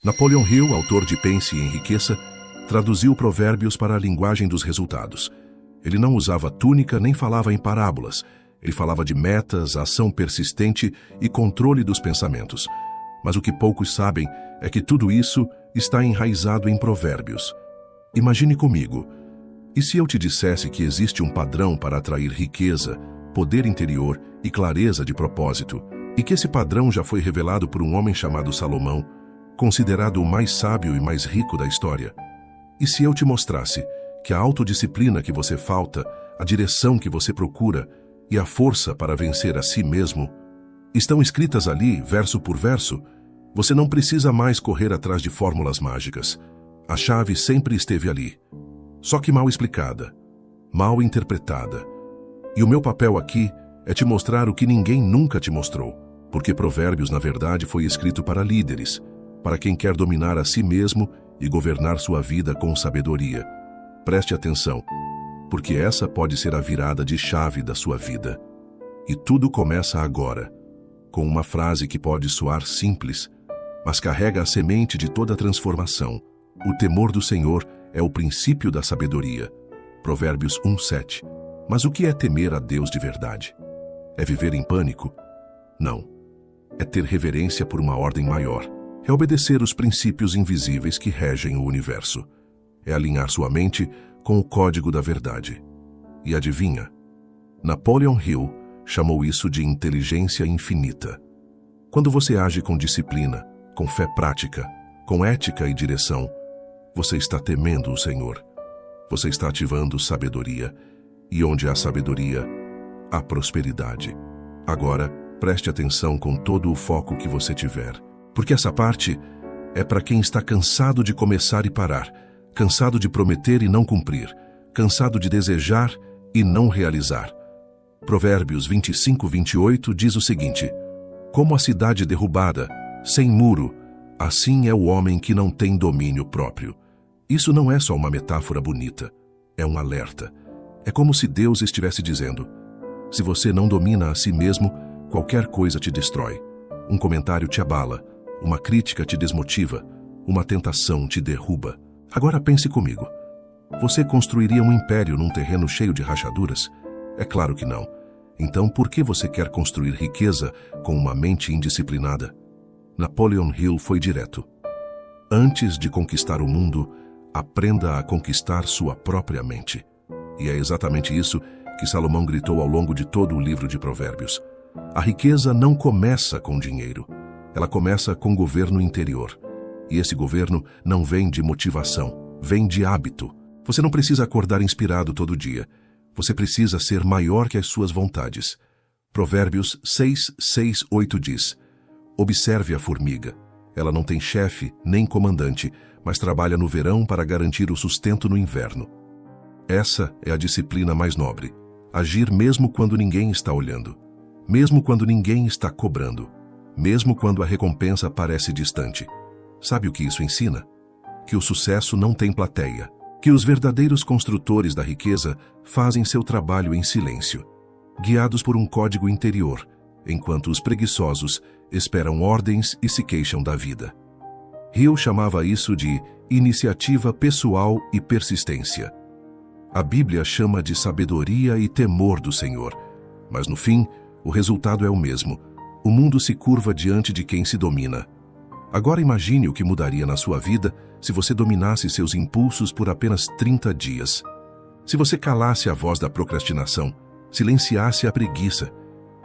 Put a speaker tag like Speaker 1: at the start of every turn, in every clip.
Speaker 1: Napoleon Hill, autor de Pense e Enriqueça, traduziu Provérbios para a linguagem dos resultados. Ele não usava túnica nem falava em parábolas. Ele falava de metas, ação persistente e controle dos pensamentos. Mas o que poucos sabem é que tudo isso está enraizado em Provérbios. Imagine comigo, e se eu te dissesse que existe um padrão para atrair riqueza, poder interior e clareza de propósito, e que esse padrão já foi revelado por um homem chamado Salomão, considerado o mais sábio e mais rico da história? E se eu te mostrasse que a autodisciplina que você falta, a direção que você procura e a força para vencer a si mesmo estão escritas ali, verso por verso? Você não precisa mais correr atrás de fórmulas mágicas. A chave sempre esteve ali, só que mal explicada, mal interpretada. E o meu papel aqui é te mostrar o que ninguém nunca te mostrou, porque Provérbios, na verdade, foi escrito para líderes, para quem quer dominar a si mesmo e governar sua vida com sabedoria. Preste atenção, porque essa pode ser a virada de chave da sua vida. E tudo começa agora, com uma frase que pode soar simples, mas carrega a semente de toda a transformação. O temor do Senhor é o princípio da sabedoria. Provérbios 1:7. Mas o que é temer a Deus de verdade? É viver em pânico? Não. É ter reverência por uma ordem maior. É obedecer os princípios invisíveis que regem o universo. É alinhar sua mente com o código da verdade. E adivinha? Napoleon Hill chamou isso de inteligência infinita. Quando você age com disciplina, com fé prática, com ética e direção, você está temendo o Senhor. Você está ativando sabedoria. E onde há sabedoria, há prosperidade. Agora, preste atenção com todo o foco que você tiver. Porque essa parte é para quem está cansado de começar e parar, cansado de prometer e não cumprir, cansado de desejar e não realizar. Provérbios 25:28 diz o seguinte: como a cidade derrubada, sem muro, assim é o homem que não tem domínio próprio. Isso não é só uma metáfora bonita, é um alerta. É como se Deus estivesse dizendo: se você não domina a si mesmo, qualquer coisa te destrói. Um comentário te abala, uma crítica te desmotiva, uma tentação te derruba. Agora pense comigo. Você construiria um império num terreno cheio de rachaduras? É claro que não. Então por que você quer construir riqueza com uma mente indisciplinada? Napoleon Hill foi direto. Antes de conquistar o mundo, aprenda a conquistar sua própria mente. E é exatamente isso que Salomão gritou ao longo de todo o livro de Provérbios. A riqueza não começa com dinheiro. Ela começa com governo interior. E esse governo não vem de motivação, vem de hábito. Você não precisa acordar inspirado todo dia. Você precisa ser maior que as suas vontades. Provérbios 6:6-8 diz: observe a formiga. Ela não tem chefe nem comandante, mas trabalha no verão para garantir o sustento no inverno. Essa é a disciplina mais nobre. Agir mesmo quando ninguém está olhando. Mesmo quando ninguém está cobrando. Mesmo quando a recompensa parece distante. Sabe o que isso ensina? Que o sucesso não tem plateia. Que os verdadeiros construtores da riqueza fazem seu trabalho em silêncio, guiados por um código interior, enquanto os preguiçosos esperam ordens e se queixam da vida. Hill chamava isso de iniciativa pessoal e persistência. A Bíblia chama de sabedoria e temor do Senhor, mas no fim, o resultado é o mesmo. O mundo se curva diante de quem se domina. Agora imagine o que mudaria na sua vida se você dominasse seus impulsos por apenas 30 dias. Se você calasse a voz da procrastinação, silenciasse a preguiça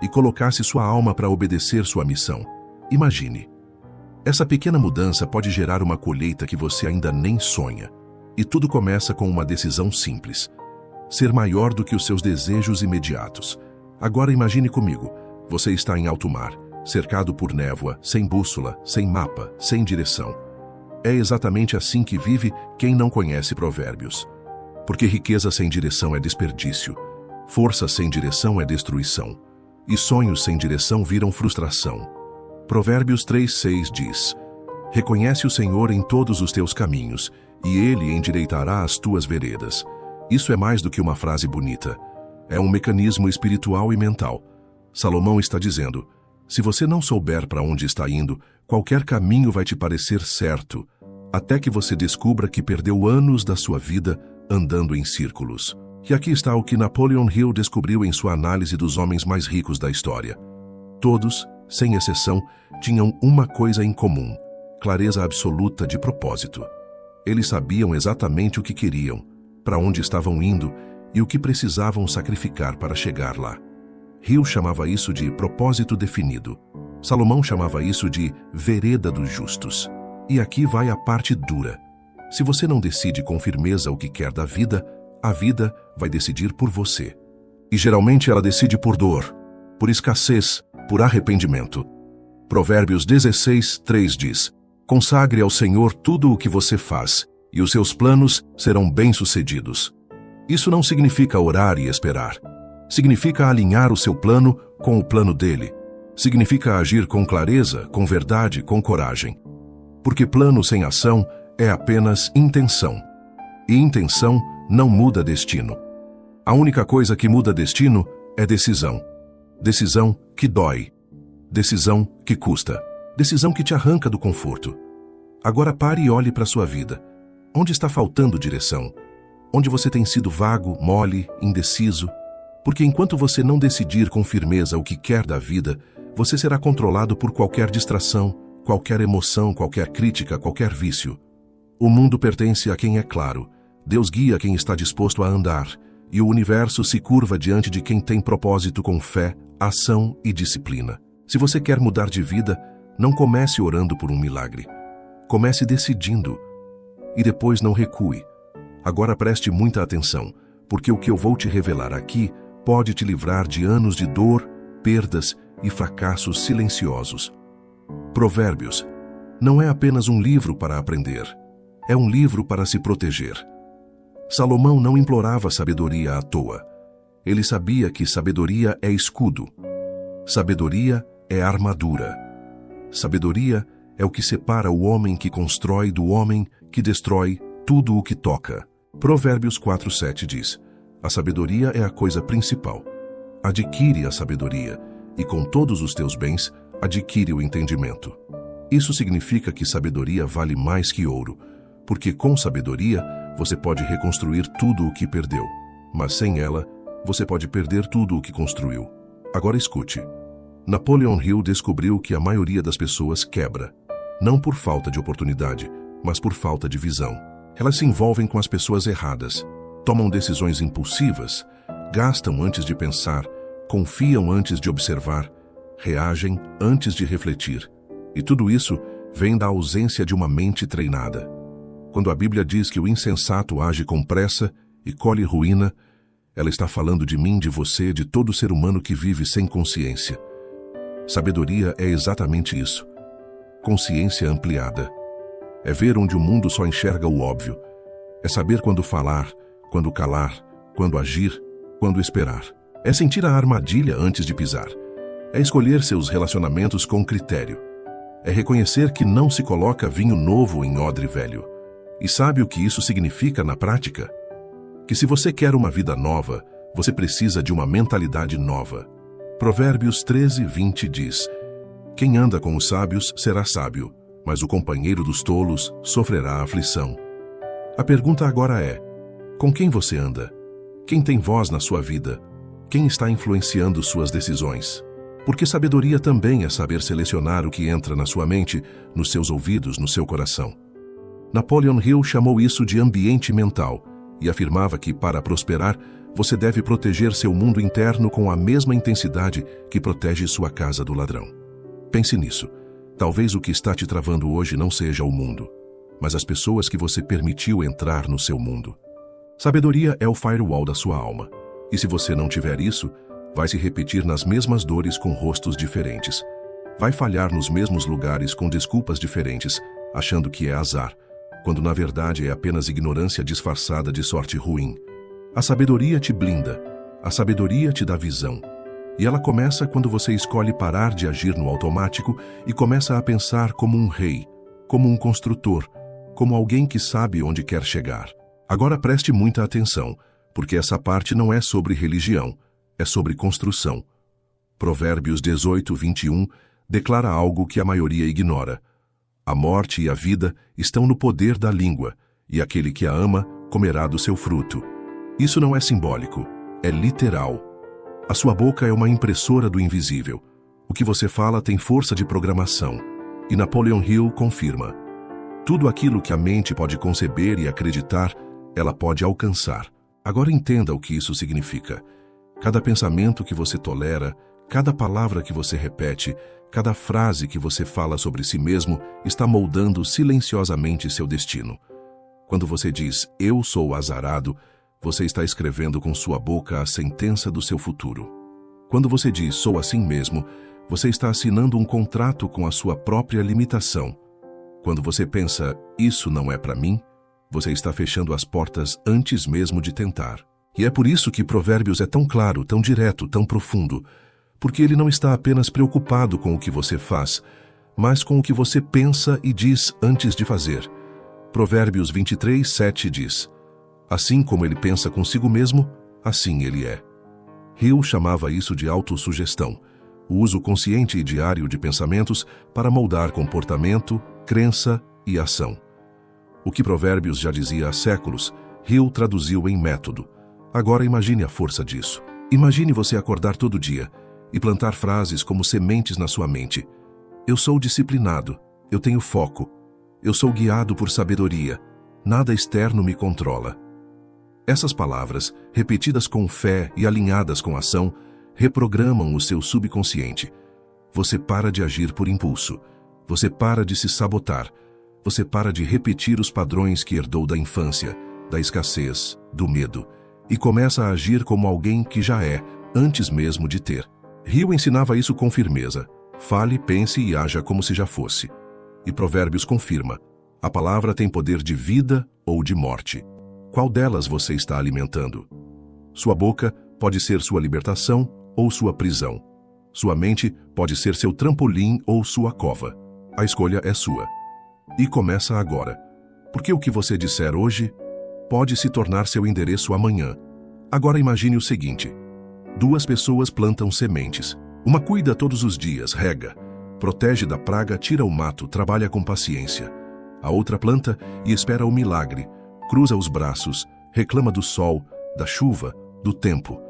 Speaker 1: e colocasse sua alma para obedecer sua missão. Imagine. Essa pequena mudança pode gerar uma colheita que você ainda nem sonha. E tudo começa com uma decisão simples: ser maior do que os seus desejos imediatos. Agora imagine comigo, você está em alto mar, cercado por névoa, sem bússola, sem mapa, sem direção. É exatamente assim que vive quem não conhece Provérbios. Porque riqueza sem direção é desperdício, força sem direção é destruição, e sonhos sem direção viram frustração. Provérbios 3:6 diz: reconhece o Senhor em todos os teus caminhos, e Ele endireitará as tuas veredas. Isso é mais do que uma frase bonita. É um mecanismo espiritual e mental. Salomão está dizendo: Se você não souber para onde está indo, qualquer caminho vai te parecer certo, até que você descubra que perdeu anos da sua vida andando em círculos. E aqui está o que Napoleon Hill descobriu em sua análise dos homens mais ricos da história. Todos, sem exceção, tinham uma coisa em comum: clareza absoluta de propósito. Eles sabiam exatamente o que queriam, para onde estavam indo e o que precisavam sacrificar para chegar lá. Hill chamava isso de propósito definido. Salomão chamava isso de vereda dos justos. E aqui vai a parte dura. Se você não decide com firmeza o que quer da vida, a vida vai decidir por você. E geralmente ela decide por dor, por escassez, por arrependimento. Provérbios 16:3 diz: consagre ao Senhor tudo o que você faz, e os seus planos serão bem-sucedidos. Isso não significa orar e esperar. Significa alinhar o seu plano com o plano dele. Significa agir com clareza, com verdade, com coragem. Porque plano sem ação é apenas intenção. E intenção não muda destino. A única coisa que muda destino é decisão. Decisão que dói. Decisão que custa. Decisão que te arranca do conforto. Agora pare e olhe para a sua vida. Onde está faltando direção? Onde você tem sido vago, mole, indeciso? Porque enquanto você não decidir com firmeza o que quer da vida, você será controlado por qualquer distração, qualquer emoção, qualquer crítica, qualquer vício. O mundo pertence a quem é claro. Deus guia quem está disposto a andar, e o universo se curva diante de quem tem propósito com fé, ação e disciplina. Se você quer mudar de vida, não comece orando por um milagre. Comece decidindo. E depois não recue. Agora preste muita atenção, porque o que eu vou te revelar aqui pode te livrar de anos de dor, perdas e fracassos silenciosos. Provérbios não é apenas um livro para aprender, é um livro para se proteger. Salomão não implorava sabedoria à toa. Ele sabia que sabedoria é escudo. Sabedoria é armadura. Sabedoria é o que separa o homem que constrói do homem que destrói tudo o que toca. Provérbios 4:7 diz: a sabedoria é a coisa principal. Adquire a sabedoria, e com todos os teus bens, adquire o entendimento. Isso significa que sabedoria vale mais que ouro, porque com sabedoria você pode reconstruir tudo o que perdeu, mas sem ela, você pode perder tudo o que construiu. Agora escute. Napoleon Hill descobriu que a maioria das pessoas quebra, não por falta de oportunidade, mas por falta de visão. Elas se envolvem com as pessoas erradas, tomam decisões impulsivas, gastam antes de pensar, confiam antes de observar, reagem antes de refletir. E tudo isso vem da ausência de uma mente treinada. Quando a Bíblia diz que o insensato age com pressa e colhe ruína, ela está falando de mim, de você, de todo ser humano que vive sem consciência. Sabedoria é exatamente isso. Consciência ampliada. É ver onde o mundo só enxerga o óbvio. É saber quando falar, quando calar, quando agir, quando esperar. É sentir a armadilha antes de pisar. É escolher seus relacionamentos com critério. É reconhecer que não se coloca vinho novo em odre velho. E sabe o que isso significa na prática? Que se você quer uma vida nova, você precisa de uma mentalidade nova. Provérbios 13:20 diz: quem anda com os sábios será sábio, mas o companheiro dos tolos sofrerá aflição. A pergunta agora é: com quem você anda? Quem tem voz na sua vida? Quem está influenciando suas decisões? Porque sabedoria também é saber selecionar o que entra na sua mente, nos seus ouvidos, no seu coração. Napoleon Hill chamou isso de ambiente mental e afirmava que, para prosperar, você deve proteger seu mundo interno com a mesma intensidade que protege sua casa do ladrão. Pense nisso. Talvez o que está te travando hoje não seja o mundo, mas as pessoas que você permitiu entrar no seu mundo. Sabedoria é o firewall da sua alma. E se você não tiver isso, vai se repetir nas mesmas dores com rostos diferentes. Vai falhar nos mesmos lugares com desculpas diferentes, achando que é azar, quando na verdade é apenas ignorância disfarçada de sorte ruim. A sabedoria te blinda, a sabedoria te dá visão. E ela começa quando você escolhe parar de agir no automático e começa a pensar como um rei, como um construtor, como alguém que sabe onde quer chegar. Agora preste muita atenção, porque essa parte não é sobre religião, é sobre construção. Provérbios 18, 21 declara algo que a maioria ignora. A morte e a vida estão no poder da língua, e aquele que a ama comerá do seu fruto. Isso não é simbólico, é literal. A sua boca é uma impressora do invisível. O que você fala tem força de programação. E Napoleon Hill confirma: tudo aquilo que a mente pode conceber e acreditar, ela pode alcançar. Agora entenda o que isso significa. Cada pensamento que você tolera, cada palavra que você repete, cada frase que você fala sobre si mesmo está moldando silenciosamente seu destino. Quando você diz, eu sou azarado, você está escrevendo com sua boca a sentença do seu futuro. Quando você diz, sou assim mesmo, você está assinando um contrato com a sua própria limitação. Quando você pensa, isso não é para mim, você está fechando as portas antes mesmo de tentar. E é por isso que Provérbios é tão claro, tão direto, tão profundo, porque ele não está apenas preocupado com o que você faz, mas com o que você pensa e diz antes de fazer. Provérbios 23, 7 diz: assim como ele pensa consigo mesmo, assim ele é. Hill chamava isso de autossugestão, o uso consciente e diário de pensamentos para moldar comportamento, crença e ação. O que Provérbios já dizia há séculos, Hill traduziu em método. Agora imagine a força disso. Imagine você acordar todo dia e plantar frases como sementes na sua mente. Eu sou disciplinado, eu tenho foco, eu sou guiado por sabedoria, nada externo me controla. Essas palavras, repetidas com fé e alinhadas com ação, reprogramam o seu subconsciente. Você para de agir por impulso, você para de se sabotar, você para de repetir os padrões que herdou da infância, da escassez, do medo, e começa a agir como alguém que já é, antes mesmo de ter. Hill ensinava isso com firmeza. Fale, pense e haja como se já fosse. E Provérbios confirma: a palavra tem poder de vida ou de morte. Qual delas você está alimentando? Sua boca pode ser sua libertação ou sua prisão. Sua mente pode ser seu trampolim ou sua cova. A escolha é sua. E começa agora. Porque o que você disser hoje pode se tornar seu endereço amanhã. Agora imagine o seguinte: duas pessoas plantam sementes. Uma cuida todos os dias, rega, protege da praga, tira o mato, trabalha com paciência. A outra planta e espera o milagre, cruza os braços, reclama do sol, da chuva, do tempo.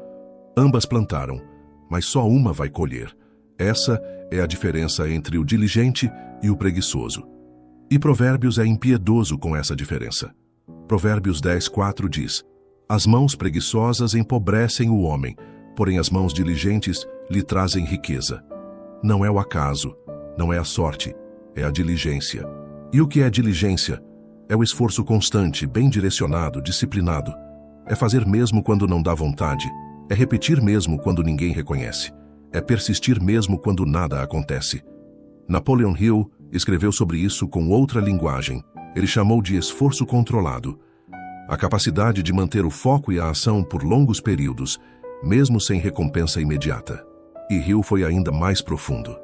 Speaker 1: Ambas plantaram, mas só uma vai colher. Essa é a diferença entre o diligente e o preguiçoso. E Provérbios é impiedoso com essa diferença. Provérbios 10:4 diz: as mãos preguiçosas empobrecem o homem, porém as mãos diligentes lhe trazem riqueza. Não é o acaso, não é a sorte, é a diligência. E o que é diligência? É o esforço constante, bem direcionado, disciplinado. É fazer mesmo quando não dá vontade. É repetir mesmo quando ninguém reconhece. É persistir mesmo quando nada acontece. Napoleon Hill escreveu sobre isso com outra linguagem. Ele chamou de esforço controlado. A capacidade de manter o foco e a ação por longos períodos, mesmo sem recompensa imediata. E Hill foi ainda mais profundo.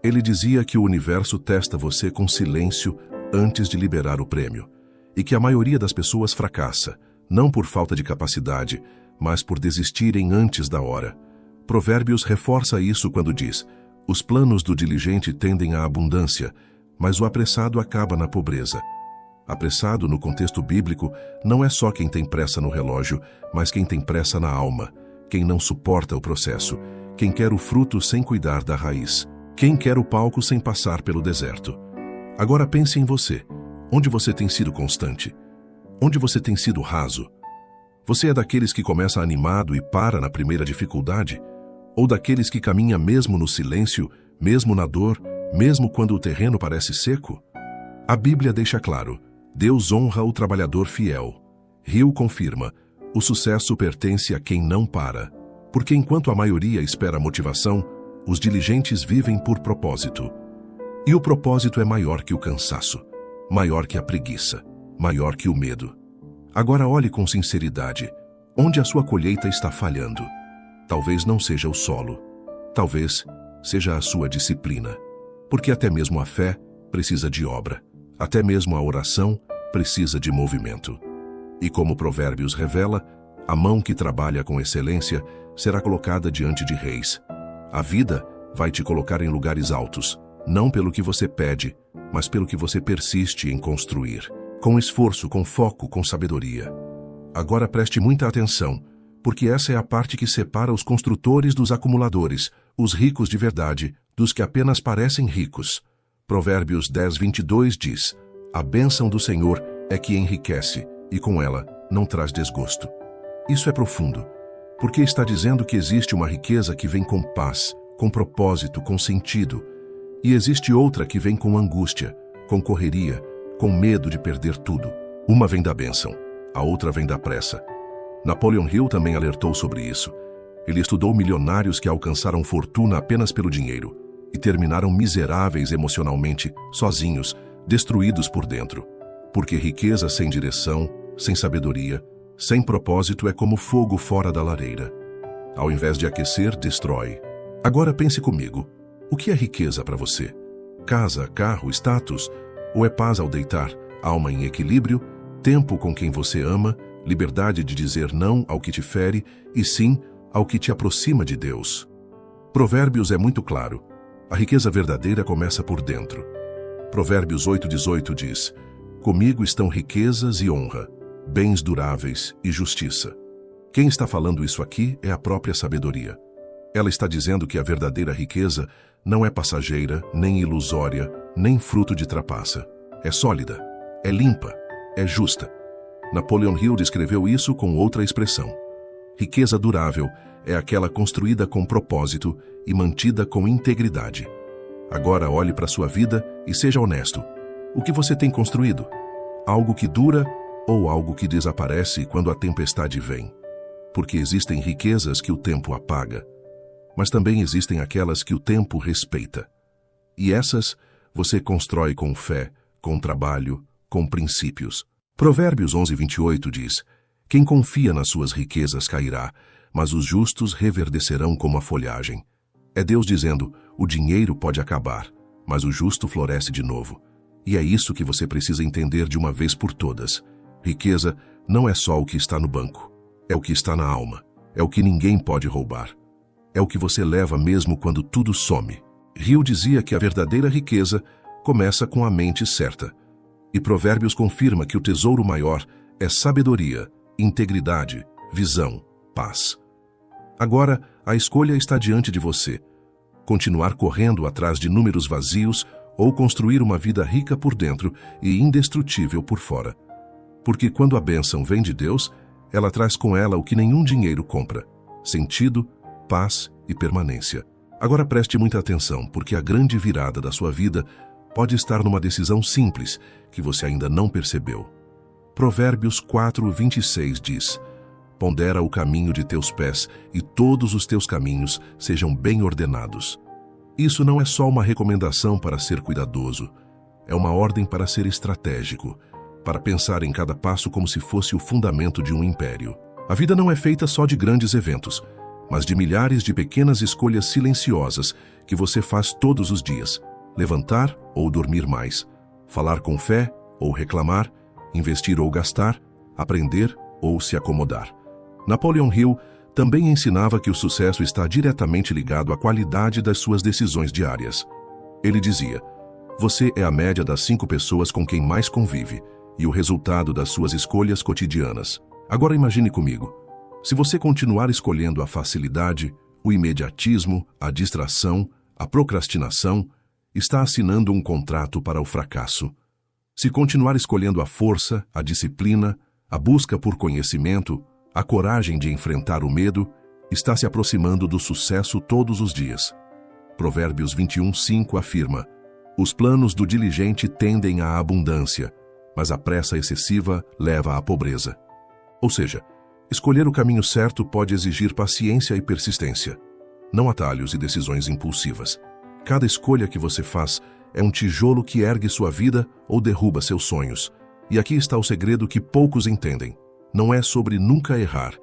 Speaker 1: Ele dizia que o universo testa você com silêncio antes de liberar o prêmio, e que a maioria das pessoas fracassa, não por falta de capacidade, mas por desistirem antes da hora. Provérbios reforça isso quando diz: os planos do diligente tendem à abundância, mas o apressado acaba na pobreza. Apressado, no contexto bíblico, não é só quem tem pressa no relógio, mas quem tem pressa na alma, quem não suporta o processo, quem quer o fruto sem cuidar da raiz, quem quer o palco sem passar pelo deserto. Agora pense em você. Onde você tem sido constante? Onde você tem sido raso? Você é daqueles que começa animado e para na primeira dificuldade? Ou daqueles que caminha mesmo no silêncio, mesmo na dor, mesmo quando o terreno parece seco? A Bíblia deixa claro: Deus honra o trabalhador fiel. Hill confirma: o sucesso pertence a quem não para. Porque enquanto a maioria espera motivação, os diligentes vivem por propósito. E o propósito é maior que o cansaço, maior que a preguiça, maior que o medo. Agora olhe com sinceridade. Onde a sua colheita está falhando? Talvez não seja o solo. Talvez seja a sua disciplina. Porque até mesmo a fé precisa de obra. Até mesmo a oração precisa de movimento. E como Provérbios revela, a mão que trabalha com excelência será colocada diante de reis. A vida vai te colocar em lugares altos, não pelo que você pede, mas pelo que você persiste em construir. Com esforço, com foco, com sabedoria. Agora preste muita atenção, porque essa é a parte que separa os construtores dos acumuladores, os ricos de verdade, dos que apenas parecem ricos. Provérbios 10:22 diz: a bênção do Senhor é que enriquece, e com ela não traz desgosto. Isso é profundo, porque está dizendo que existe uma riqueza que vem com paz, com propósito, com sentido, e existe outra que vem com angústia, com correria, com medo de perder tudo. Uma vem da bênção, a outra vem da pressa. Napoleon Hill também alertou sobre isso. Ele estudou milionários que alcançaram fortuna apenas pelo dinheiro e terminaram miseráveis emocionalmente, sozinhos, destruídos por dentro. Porque riqueza sem direção, sem sabedoria, sem propósito é como fogo fora da lareira. Ao invés de aquecer, destrói. Agora pense comigo. O que é riqueza para você? Casa, carro, status? Ou é paz ao deitar, alma em equilíbrio, tempo com quem você ama, liberdade de dizer não ao que te fere e sim ao que te aproxima de Deus? Provérbios é muito claro. A riqueza verdadeira começa por dentro. Provérbios 8:18 diz: comigo estão riquezas e honra, bens duráveis e justiça. Quem está falando isso aqui é a própria sabedoria. Ela está dizendo que a verdadeira riqueza não é passageira, nem ilusória, nem fruto de trapaça. É sólida, é limpa, é justa. Napoleon Hill descreveu isso com outra expressão. Riqueza durável é aquela construída com propósito e mantida com integridade. Agora olhe para sua vida e seja honesto. O que você tem construído? Algo que dura ou algo que desaparece quando a tempestade vem? Porque existem riquezas que o tempo apaga, mas também existem aquelas que o tempo respeita. E essas você constrói com fé, com trabalho, com princípios. Provérbios 11:28 diz: quem confia nas suas riquezas cairá, mas os justos reverdecerão como a folhagem. É Deus dizendo: o dinheiro pode acabar, mas o justo floresce de novo. E é isso que você precisa entender de uma vez por todas. Riqueza não é só o que está no banco, é o que está na alma, é o que ninguém pode roubar. É o que você leva mesmo quando tudo some. Hill dizia que a verdadeira riqueza começa com a mente certa. E Provérbios confirma que o tesouro maior é sabedoria, integridade, visão, paz. Agora, a escolha está diante de você. Continuar correndo atrás de números vazios ou construir uma vida rica por dentro e indestrutível por fora. Porque quando a bênção vem de Deus, ela traz com ela o que nenhum dinheiro compra: sentido, paz e permanência. Agora preste muita atenção, porque a grande virada da sua vida pode estar numa decisão simples que você ainda não percebeu. Provérbios 4:26 diz: pondera o caminho de teus pés e todos os teus caminhos sejam bem ordenados. Isso não é só uma recomendação para ser cuidadoso, é uma ordem para ser estratégico, para pensar em cada passo como se fosse o fundamento de um império. A vida não é feita só de grandes eventos, mas de milhares de pequenas escolhas silenciosas que você faz todos os dias. Levantar ou dormir mais, falar com fé ou reclamar, investir ou gastar, aprender ou se acomodar. Napoleon Hill também ensinava que o sucesso está diretamente ligado à qualidade das suas decisões diárias. Ele dizia: você é a média das 5 pessoas com quem mais convive e o resultado das suas escolhas cotidianas. Agora imagine comigo. Se você continuar escolhendo a facilidade, o imediatismo, a distração, a procrastinação, está assinando um contrato para o fracasso. Se continuar escolhendo a força, a disciplina, a busca por conhecimento, a coragem de enfrentar o medo, está se aproximando do sucesso todos os dias. Provérbios 21:5 afirma: os planos do diligente tendem à abundância, mas a pressa excessiva leva à pobreza. Ou seja, escolher o caminho certo pode exigir paciência e persistência, não atalhos e decisões impulsivas. Cada escolha que você faz é um tijolo que ergue sua vida ou derruba seus sonhos. E aqui está o segredo que poucos entendem. Não é sobre nunca errar,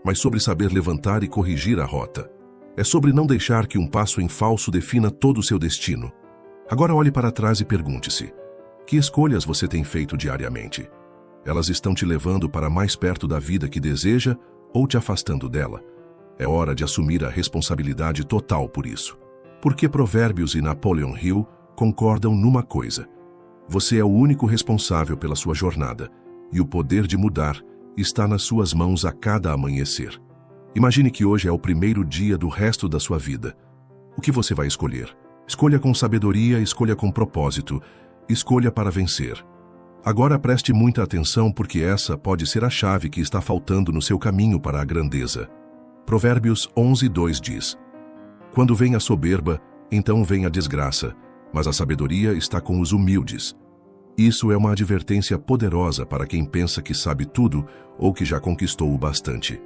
Speaker 1: mas sobre saber levantar e corrigir a rota. É sobre não deixar que um passo em falso defina todo o seu destino. Agora olhe para trás e pergunte-se: que escolhas você tem feito diariamente? Elas estão te levando para mais perto da vida que deseja ou te afastando dela? É hora de assumir a responsabilidade total por isso. Porque Provérbios e Napoleon Hill concordam numa coisa: você é o único responsável pela sua jornada, e o poder de mudar está nas suas mãos a cada amanhecer. Imagine que hoje é o primeiro dia do resto da sua vida. O que você vai escolher? Escolha com sabedoria, escolha com propósito, escolha para vencer. Agora preste muita atenção, porque essa pode ser a chave que está faltando no seu caminho para a grandeza. Provérbios 11:2 diz: quando vem a soberba, então vem a desgraça, mas a sabedoria está com os humildes. Isso é uma advertência poderosa para quem pensa que sabe tudo ou que já conquistou o bastante.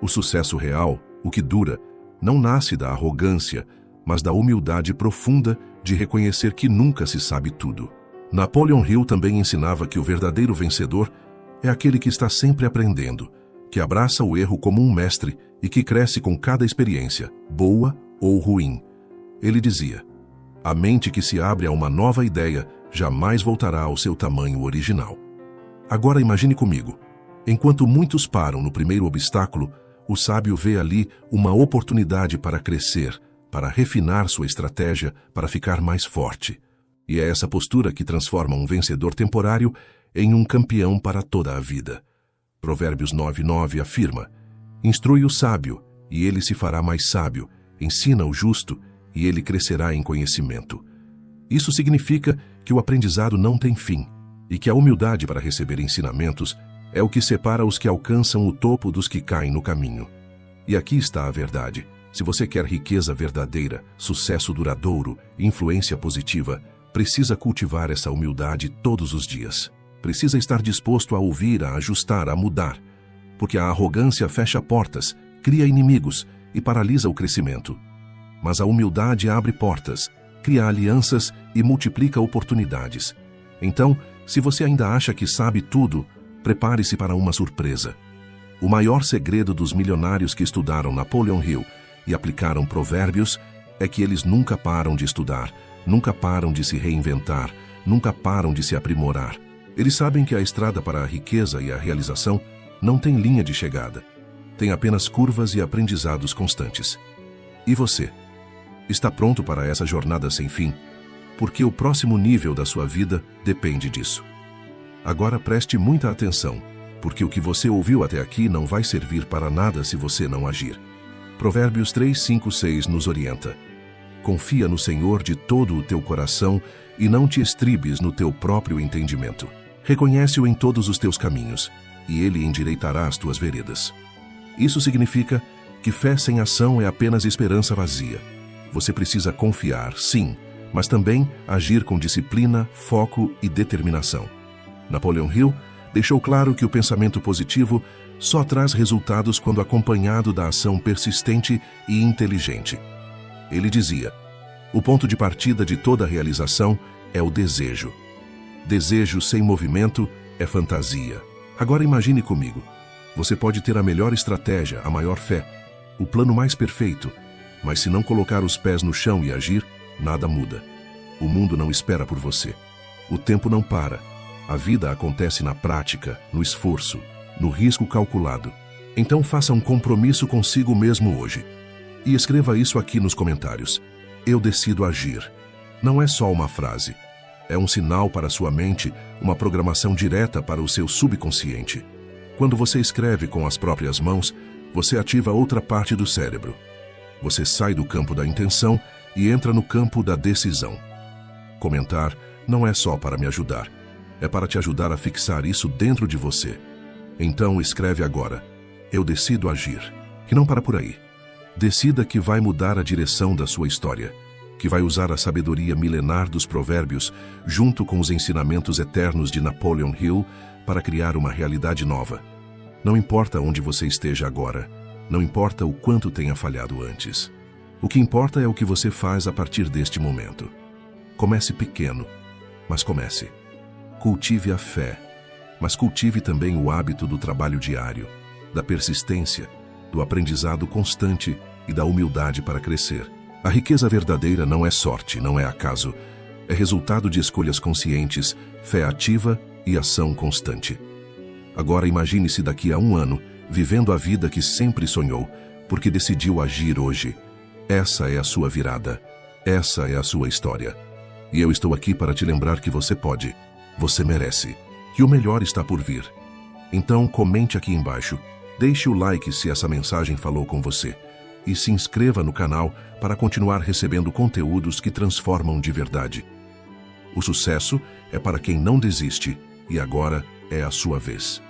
Speaker 1: O sucesso real, o que dura, não nasce da arrogância, mas da humildade profunda de reconhecer que nunca se sabe tudo. Napoleon Hill também ensinava que o verdadeiro vencedor é aquele que está sempre aprendendo, que abraça o erro como um mestre e que cresce com cada experiência, boa ou ruim. Ele dizia: a mente que se abre a uma nova ideia jamais voltará ao seu tamanho original. Agora imagine comigo. Enquanto muitos param no primeiro obstáculo, o sábio vê ali uma oportunidade para crescer, para refinar sua estratégia, para ficar mais forte. E é essa postura que transforma um vencedor temporário em um campeão para toda a vida. Provérbios 9:9 afirma: instrui o sábio, e ele se fará mais sábio. Ensina o justo, e ele crescerá em conhecimento. Isso significa que o aprendizado não tem fim, e que a humildade para receber ensinamentos é o que separa os que alcançam o topo dos que caem no caminho. E aqui está a verdade: se você quer riqueza verdadeira, sucesso duradouro, influência positiva, precisa cultivar essa humildade todos os dias. Precisa estar disposto a ouvir, a ajustar, a mudar. Porque a arrogância fecha portas, cria inimigos e paralisa o crescimento. Mas a humildade abre portas, cria alianças e multiplica oportunidades. Então, se você ainda acha que sabe tudo, prepare-se para uma surpresa. O maior segredo dos milionários que estudaram Napoleon Hill e aplicaram Provérbios é que eles nunca param de estudar, nunca param de se reinventar, nunca param de se aprimorar. Eles sabem que a estrada para a riqueza e a realização não tem linha de chegada. Tem apenas curvas e aprendizados constantes. E você? Está pronto para essa jornada sem fim? Porque o próximo nível da sua vida depende disso. Agora preste muita atenção, porque o que você ouviu até aqui não vai servir para nada se você não agir. Provérbios 3:5-6 nos orienta: confia no Senhor de todo o teu coração e não te estribes no teu próprio entendimento. Reconhece-o em todos os teus caminhos, e ele endireitará as tuas veredas. Isso significa que fé sem ação é apenas esperança vazia. Você precisa confiar, sim, mas também agir com disciplina, foco e determinação. Napoleon Hill deixou claro que o pensamento positivo só traz resultados quando acompanhado da ação persistente e inteligente. Ele dizia: o ponto de partida de toda realização é o desejo. Desejo sem movimento é fantasia. Agora imagine comigo. Você pode ter a melhor estratégia, a maior fé, o plano mais perfeito, mas se não colocar os pés no chão e agir, nada muda. O mundo não espera por você. O tempo não para. A vida acontece na prática, no esforço, no risco calculado. Então faça um compromisso consigo mesmo hoje. E escreva isso aqui nos comentários. Eu decido agir. Não é só uma frase. É um sinal para sua mente, uma programação direta para o seu subconsciente. Quando você escreve com as próprias mãos, você ativa outra parte do cérebro. Você sai do campo da intenção e entra no campo da decisão. Comentar não é só para me ajudar. É para te ajudar a fixar isso dentro de você. Então escreve agora: eu decido agir. E não para por aí. Decida que vai mudar a direção da sua história, que vai usar a sabedoria milenar dos provérbios junto com os ensinamentos eternos de Napoleon Hill para criar uma realidade nova. Não importa onde você esteja agora, não importa o quanto tenha falhado antes. O que importa é o que você faz a partir deste momento. Comece pequeno, mas comece. Cultive a fé, mas cultive também o hábito do trabalho diário, da persistência, do aprendizado constante e da humildade para crescer. A riqueza verdadeira não é sorte, não é acaso. É resultado de escolhas conscientes, fé ativa e ação constante. Agora imagine-se daqui a 1 ano, vivendo a vida que sempre sonhou, porque decidiu agir hoje. Essa é a sua virada. Essa é a sua história. E eu estou aqui para te lembrar que você pode. Você merece. Que o melhor está por vir. Então, comente aqui embaixo. Deixe o like se essa mensagem falou com você. E se inscreva no canal para continuar recebendo conteúdos que transformam de verdade. O sucesso é para quem não desiste, e agora é a sua vez.